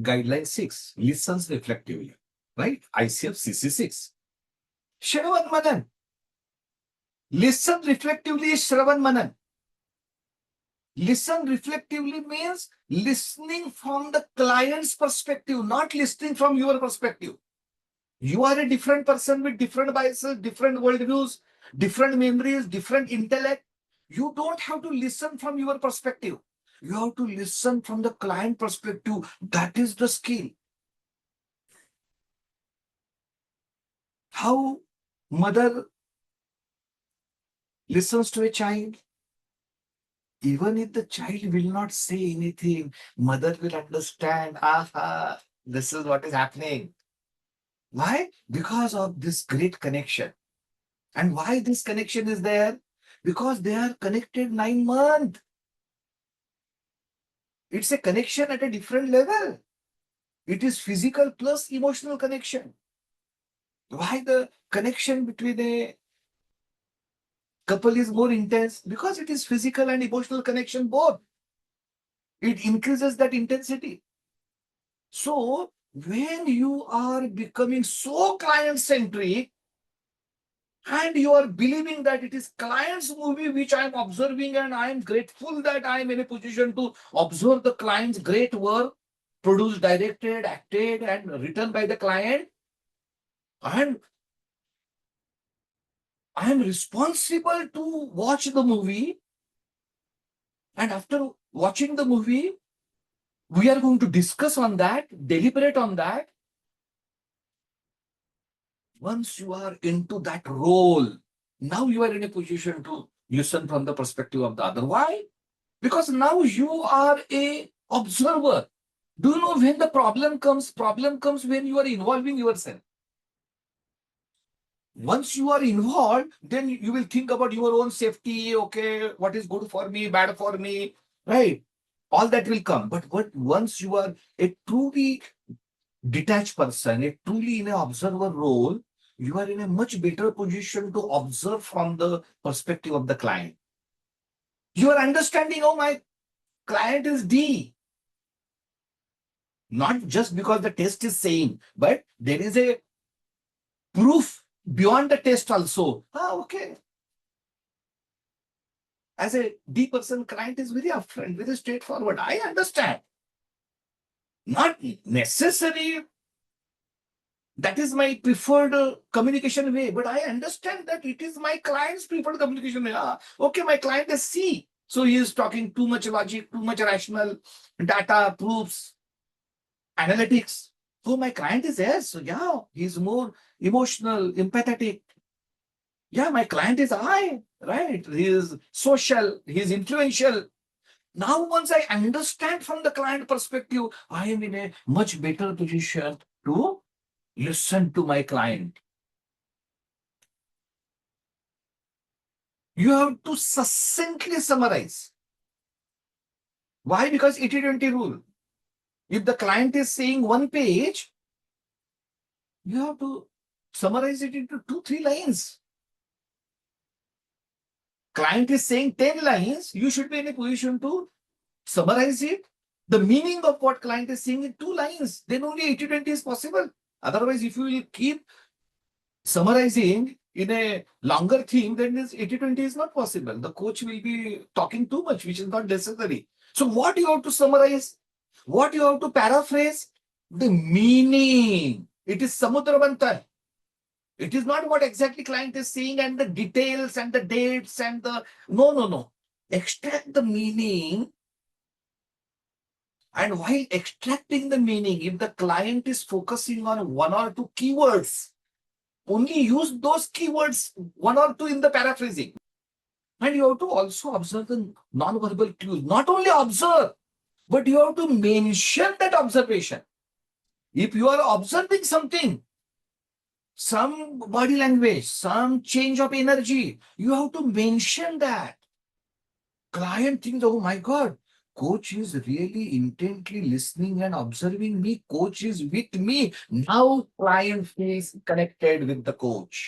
Guideline 6, listens reflectively, right? ICF CC6. Shravan Manan. Listen reflectively is Shravan Manan. Listen reflectively means listening from the client's perspective, not listening from your perspective. You are a different person with different biases, different worldviews, different memories, different intellect. You don't have to listen from your perspective. You have to listen from the client perspective. That is the skill. How mother listens to a child, even if the child will not say anything, mother will understand, aha, this is what is happening. Why? Because of this great connection. And why this connection is there? Because they are connected 9 months. It's a connection at a different level. It is physical plus emotional connection. Why the connection between a couple is more intense? Because it is physical and emotional connection both. It increases that intensity. So when you are becoming so client-centric and you are believing that it is client's movie which I am observing, and I am grateful that I am in a position to observe the client's great work, produced, directed, acted, and written by the client, and I am responsible to watch the movie, and after watching the movie, we are going to discuss on that, deliberate on that. Once you are into that role, now you are in a position to listen from the perspective of the other. Why? Because now you are a observer. Do you know when the problem comes? Problem comes when you are involving yourself. Once you are involved, then you will think about your own safety. Okay, what is good for me, bad for me, right? All that will come. But once you are a truly detached person, a truly in an observer role, you are in a much better position to observe from the perspective of the client. You are understanding, oh, my client is D. Not just because the test is saying, but there is a proof beyond the test also. Okay. As a D person, client is very upfront, very straightforward. I understand. Not necessary. That is my preferred communication way, but I understand that it is my client's preferred communication way. Okay, my client is C. So he is talking too much logic, too much rational data, proofs, analytics. So my client is S. So yeah, he's more emotional, empathetic. Yeah, my client is I, right? He is social, he is influential. Now, once I understand from the client perspective, I am in a much better position to listen to my client. You have to succinctly summarize. Why? Because 80-20 rule. If the client is saying 1 page, you have to summarize it into 2-3 lines. Client is saying 10 lines, you should be in a position to summarize it, the meaning of what client is saying in 2 lines. Then only 80-20 is possible. Otherwise, if you will keep summarizing in a longer theme, then this 80-20 is not possible. The coach will be talking too much, which is not necessary. So what you have to summarize? What you have to paraphrase? The meaning. It is Samudra Manthan. It is not what exactly client is saying and the details and the dates and the... No. Extract the meaning. And while extracting the meaning, if the client is focusing on 1 or 2 keywords, only use those keywords, 1 or 2 in the paraphrasing. And you have to also observe the non-verbal cues. Not only observe, but you have to mention that observation. If you are observing something, some body language, some change of energy, you have to mention that. Client thinks, oh my God, coach is really intently listening and observing me. Coach is with me. Now client feels connected with the coach.